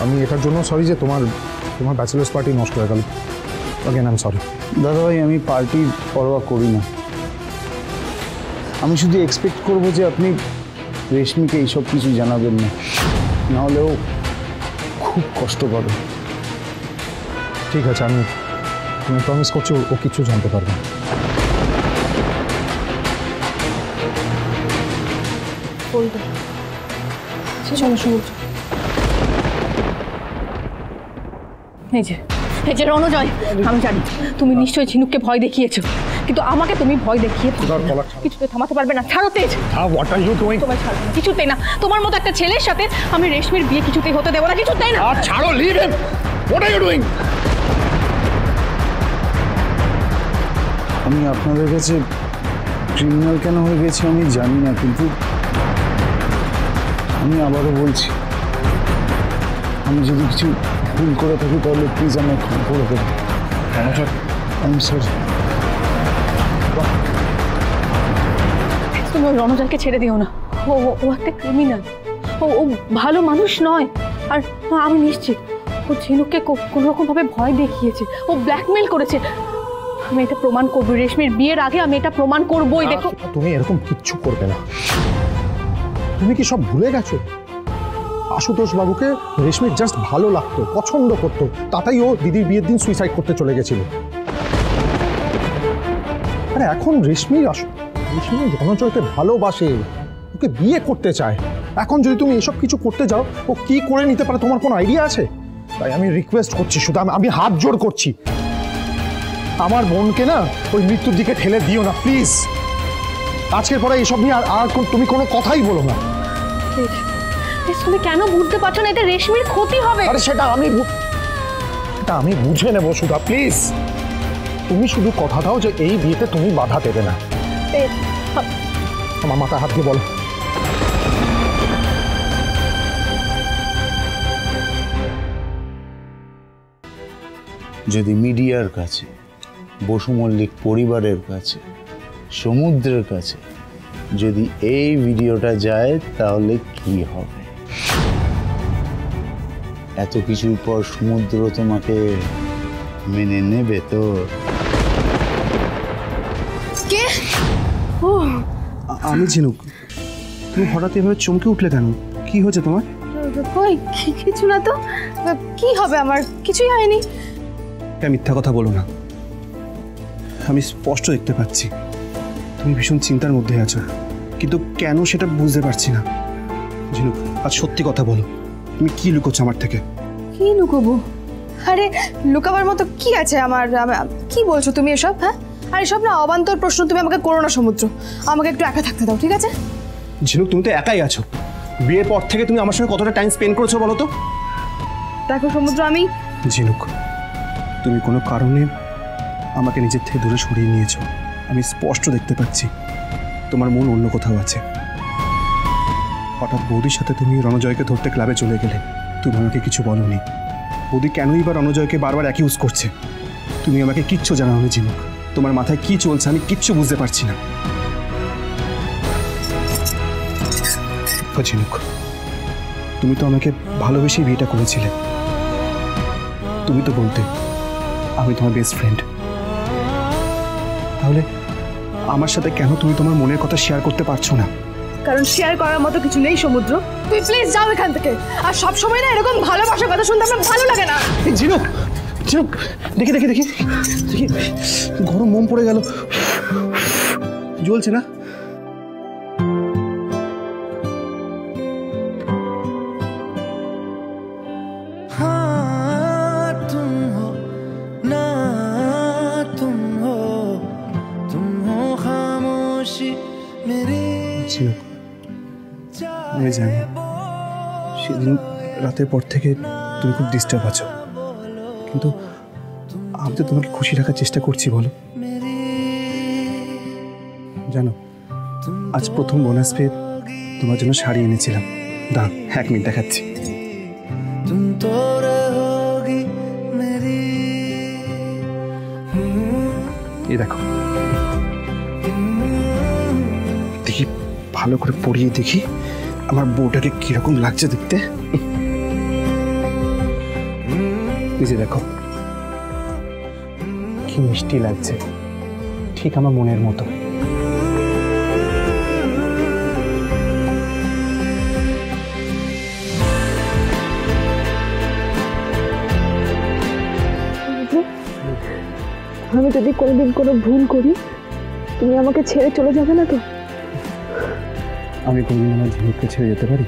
আমি এটার জন্য সরি যে তোমার ব্যাচেলার্স পার্টি নষ্ট হয়ে গেল। Again I am sorry. দাদা ভাই, আমি পার্টির পরোয়া করি না। আমি শুধু এক্সপেক্ট করব যে আপনি রেশমিকে এইসব কিছু জানাবেন না, নাহলেও খুব কষ্ট পাবে। ঠিক আছে, আমি প্রমিস করছি ও কিছু জানতে পারবে। এই যে রণজয়, আমি জানি তুমি নিশ্চয়ই ঝিনুককে ভয় দেখিয়েছো, কিন্তু আমাকে তুমি ভয় দেখিয়ে কিছুতে থামাতে পারবে না। ছাড়ো তেজ। What are you doing? তোমায় ছাড়বো না, কিছুতেই না। তোমার মতো একটা ছেলের সাথে আমি রেশমির বিয়ে কিছুতেই হতে দেবো না, কিছুতেই না। ছাড়ো, leave him. What are you doing? আমি আপনাদের কাছে ক্রিমিনাল কেন হয়ে গেছি আমি জানি না, কিন্তু আমি আবারও বলছি, আমি যদি কিছু ভুল করে থাকি তাহলে প্লিজ আমায় ক্ষমা করে দেবেন। I am sorry. তুমি ওই রণজয়কে ছেড়ে দিও না। ও একটা ক্রিমিনাল, ও ভালো মানুষ নয়। আর আমি নিশ্চিত ও ঝিনুককে কোনো রকম ভাবে ভয় দেখিয়েছে, ও ব্ল্যাকমেল করেছে। আমি এটা প্রমাণ করবো, রেশমির বিয়ের আগে আমি এটা প্রমাণ করবোই। দেখো, তুমি এরকম কিচ্ছু করবে না। তুমি কি সব ভুলে গেছো? আশুতোষ বাবুকে রেশমির জাস্ট ভালো লাগতো, পছন্দ করতো, তাতেই ও দিদির বিয়ের দিন সুইসাইড করতে চলে গেছিল। আরে এখন রেশমি রণজয়কে ভালোবাসে, ওকে বিয়ে করতে চায়। এখন যদি তুমি এসব কিছু করতে যাও, ও কি করে নিতে পারে তোমার কোনো আইডিয়া আছে? তাই আমি রিকোয়েস্ট করছি, শুধু আমি হাত জোড় করছি, আমার বোনকে না ওই মৃত্যুর দিকে ঠেলে দিও না প্লিজ। আজকের পরে এইসব নিয়ে আর তুমি কোনো কথাই বলো না। তুমি কেন বুঝতে পারছো না? এটা রেশমির ক্ষতি হবে। আরে সেটা আমি বুঝে নেবো সুধা, প্লিজ। তুমি শুধু কথা দাও যে এই বিয়েতে তুমি বাধা দেবে না। আমার মাথায় হাত দিয়ে বলো। যদি মিডিয়ার কাছে, বসু মল্লিক পরিবারের কাছে, সমুদ্রের কাছে যদি এই ভিডিওটা যায় তাহলে কি হবে? এত কিছুর পর সমুদ্র তোমাকে মেনে নেবে তো? কে? ও আমি ঝিনুক। তুমি হঠাৎ এভাবে চমকে উঠলে কেন? কি হয়েছে তোমার? কই কিছু না তো। কি হবে? আমার কিছুই হয়নি। মিথ্যা কথা বলো না। আমি স্পষ্ট দেখতে পাচ্ছি তুমি ভীষণ চিন্তার মধ্যে আছো, কিন্তু কেন সেটা বুঝতে পারছি না। ঝিনুক, আজ সত্যি কথা বলো, তুমি কি লুকোচ্ছ আমার থেকে? কি লুকোবো? আরে লুকাবার মতো কি আছে আমার? কি বলছো তুমি এসব? হ্যাঁ, আর এসব না অবান্তর প্রশ্ন তুমি আমাকে করো না সমুদ্র। আমাকে একটু একা থাকতে দাও, ঠিক আছে? ঝিনুক, তুমি তো একাই আছো। বিয়ের পর থেকে তুমি আমার সঙ্গে কতটা টাইম স্পেন্ড করেছো বলো তো? দেখো সমুদ্র, আমি ঝিনুক, তুমি কোনো কারণে আমাকে নিজের থেকে দূরে সরিয়ে নিয়েছো। আমি স্পষ্ট দেখতে পাচ্ছি তোমার মন অন্য কোথাও আছে। হঠাৎ বৌদির সাথে তুমি রণজয়কে ধরতে ক্লাবে চলে গেলে, তুমি আমাকে কিছু বলোনি। বৌদি কেনই বা রণজয়কে বারবার অ্যাকিউজ করছে? তুমি আমাকে কিচ্ছু জানাওনি ঝিনুক। তোমার মাথায় কি চলছে আমি কিচ্ছু বুঝতে পারছি না। ঝিনুক, তুমি তো আমাকে ভালোবেসে বিয়েটা করেছিলে। তুমি তো বলতে আমি তোমার বেস্ট ফ্রেন্ড। তাহলে আমার সাথে কেন তুমি তোমার মনের কথা শেয়ার করতে পারছো না? কারণ শেয়ার করার মতো কিছু নেই সমুদ্র। তুই প্লিজ যাও এখান থেকে। আর সব সময় না এরকম ভালোবাসার কথা শুনতে আমার ভালো লাগে না। ঝিনুক, ঝিনুক, দেখি দেখি দেখি দেখি, গরম মোম পড়ে গেল, জ্বলছে না? আমি জানি সেদিন রাতের পর থেকে তুমি খুব ডিস্টার্ব আছো, কিন্তু আমি তো তোমাকে খুশি রাখার চেষ্টা করছি। বলো, জানো আজ প্রথম বোনাস পেয়ে তোমার জন্য শাড়ি এনেছিলাম। দাঁড়াও, 1 মিনিট দেখাচ্ছি। এই দেখো, দেখি ভালো করে পরিয়ে দেখি আমার বউটাকে কিরকম লাগছে দেখতে। নিজে দেখো কি মিষ্টি লাগছে, ঠিক আমার মনের মতো। আমি যদি কোনোদিন কোনো ভুল করি তুমি আমাকে ছেড়ে চলে যাবে না তো? আমি কোনোদিন আমার ঝিনুককে ছেড়ে যেতে পারি?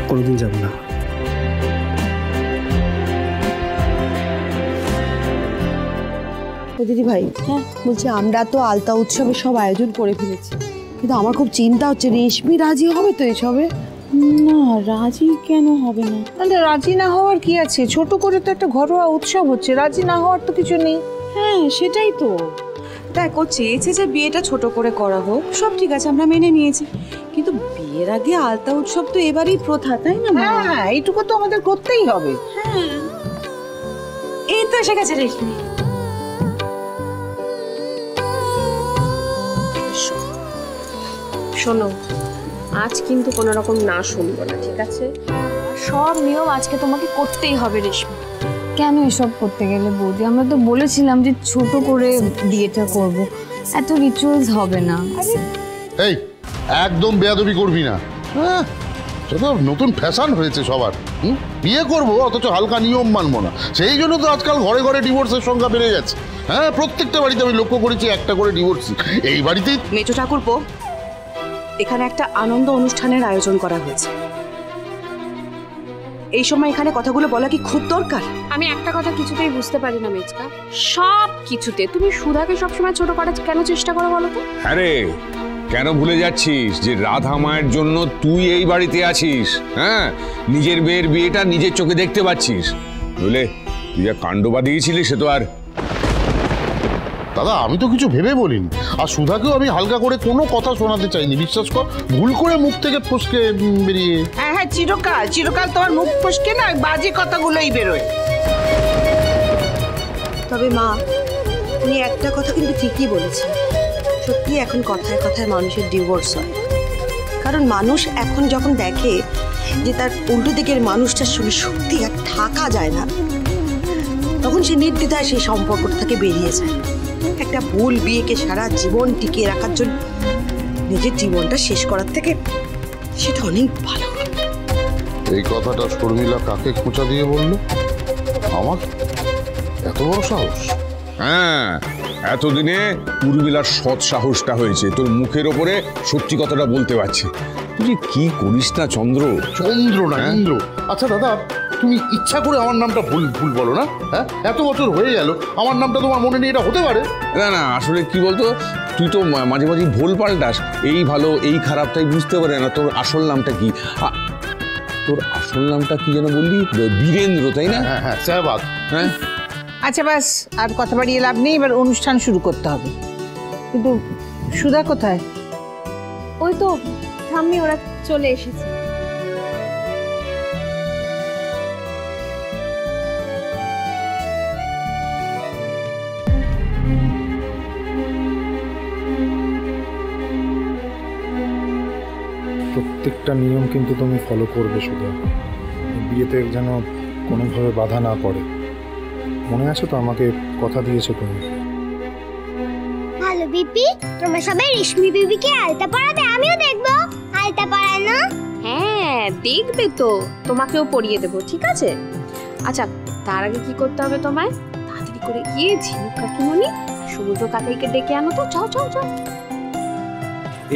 কোনোদিন যাব না। দিদি ভাই, হ্যাঁ বলছি, আমরা তো আলতা উৎসবের সব আয়োজন করে ফেলেছি, কিন্তু আমার খুব চিন্তা হচ্ছে রেশমি রাজি হবে তো এসবে? না, রাজি কেন হবে না? তাহলে রাজি না হওয়ার কি আছে? ছোট করে তো একটা ঘরোয়া উৎসব হচ্ছে, রাজি না হওয়ার তো কিছু নেই। হ্যাঁ সেটাই তো। দেখো, চেয়েছে যে বিয়েটা ছোট করে করা হোক, সব ঠিক আছে, আমরা মেনে নিয়েছি, কিন্তু বিয়ের আগে আলতা উৎসব তো এবারই প্রথা, তাই না? হ্যাঁ, এইটুকু তো আমাদের করতেই হবে। হ্যাঁ, এই তো এসে গেছে রেশমি। শোনো, আজ কিন্তু কোনো রকম না শুনবো না, ঠিক আছে? সব নিয়ম আজকে তোমাকে করতেই হবে রেশমি। কেন এসব করতে গেলে বৌদি? আমরা তো বলেছিলাম যে ছোট করে বিয়েটা করব, এত রিচুয়ালস হবে না। এই একদম বেয়াদবি করবি না। হ্যাঁ, সেটা নতুন ফ্যাশন হয়েছে সবার। বিয়ে করবো অথচ হালকা নিয়ম মানবো না, সেই জন্য তো আজকাল ঘরে ঘরে ডিভোর্সের সংখ্যা বেড়ে যাচ্ছে। হ্যাঁ, প্রত্যেকটা বাড়িতে আমি লক্ষ্য করেছি একটা করে ডিভোর্স। এই বাড়িতেই মেজো ঠাকুরপো, এখানে একটা আনন্দ অনুষ্ঠানের আয়োজন করা হয়েছে, এই সময় এখানে কথাগুলো বলা কি খুব দরকার? আমি একটা কথা কিছুতেই বুঝতে পারি না মেজকা, সব কিছুতে তুমি সুধাকে সবসময় ছোট করার কেন চেষ্টা করো বলো তো? আরে কেন ভুলে যাচ্ছিস যে রাধা মায়ের জন্য তুই এই বাড়িতে আছিস? হ্যাঁ, নিজের মেয়ের বিয়েটা নিজের চোখে দেখতে পাচ্ছিস, বুঝলে? তুই যা কাণ্ড বাঁধিয়েছিলি সে তো আর। দাদা, আমি তো কিছু ভেবে বলিনি, আর সুধাকেও আমি হালকা করে কোনো কথা শোনাতে চাইনি, বিশ্বাস কর। ভুল করে মুখ থেকে ফসকে বেরিয়ে। হ্যাঁ হ্যাঁ, চিরকাল চিরকাল তোমার মুখ ফসকে না বাজে কথাগুলোই বেরোয়। তবে মা, উনি একটা কথা কিন্তু ঠিকই বলেছেন, সত্যি এখন কথায় কথায় মানুষের ডিভোর্স হয়, কারণ মানুষ এখন যখন দেখে যে তার উল্টো দিকের মানুষটার সঙ্গে সত্যি আর থাকা যায় না, তখন সে নির্দ্বিধায় সেই সম্পর্ক থেকে বেরিয়ে যায়। একটা ভুল বিয়েকে সারা জীবন টিকিয়ে রাখার জন্য নিজের জীবনটা শেষ করার থেকে সেটা অনেক ভালো। এই কথাটা শর্মিলা কাকে খোঁচা দিয়ে বললো? আমার এত বড় সাহস? হ্যাঁ, এতদিনে উর্মিলার সৎ সাহসটা হয়েছে, তোর মুখের ওপরে সত্যি কথাটা বলতে পারছি। তুই যে কি করিস না চন্দ্র। চন্দ্র না ইন্দ্র। আচ্ছা দাদা, তুমি ইচ্ছা করে আমার নামটা ভুল ভুল বলো না? হ্যাঁ, এত বছর হয়ে গেল, আমার নামটা তোমার মনে নেই, এটা হতে পারে? না না, আসলে কি বলতো, তুই তো মাঝে মাঝে ভুল পাল্টাস, এই ভালো এই খারাপ তাই বুঝতে পারে না তোর আসল নামটা কি। তোর আসল নামটা কি যেন বললি? বীরেন্দ্র, তাই না? হ্যাঁ হ্যাঁ, সেহবাগ। হ্যাঁ, আচ্ছা বাস, আর কথা বাড়িয়ে লাভ নেই, এবার অনুষ্ঠান শুরু করতে হবে। কিন্তু সুধা কোথায়? ওই তো ঠাম্মি, ওরা চলে এসেছে। প্রত্যেকটা নিয়ম কিন্তু তুমি ফলো করবে সুধা, বিয়েতে যেন কোনোভাবে বাধা না পড়ে। মনে আছে তো আমাকে কথা দিয়েছো তুমি? ভালো বিপি, তোমরা সবাই রেশমি বিবিকে আলতা পরাবে, আমিও দেখবো আলতা পরানো। হ্যাঁ দেখবে তো, তোমাকেও পরিয়ে দেবো, ঠিক আছে? আচ্ছা, তার আগে কি করতে হবে তোমায়? তাড়াতাড়ি করে গিয়ে ঝিনুক কাকিমণি সমুদ্র কাকাইকে ডেকে আনো তো। যাও যাও যাও।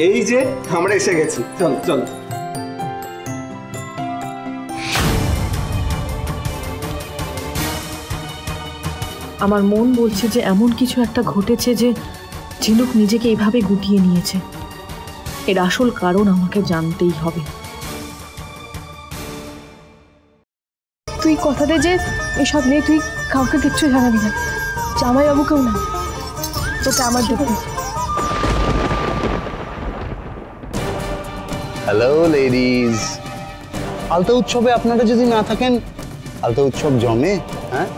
এই যে আমরা এসে গেছি, চল চল। আমার মন বলছে যে এমন কিছু একটা ঘটেছে যে ঝিনুক নিজেকে এইভাবে গুটিয়ে নিয়েছে। এর আসল কারণ আমাকে জানতেই হবে। তুই কথা দে যে এসব নিয়ে তুই কাউকে কিচ্ছু জানাবি না, জামাইবাবুকেও না, তোকে আমার দেখতে। হ্যালো লেডিজ, আলতা উৎসবে আপনারা যদি না থাকেন, আলতা উৎসব জমে? হ্যাঁ,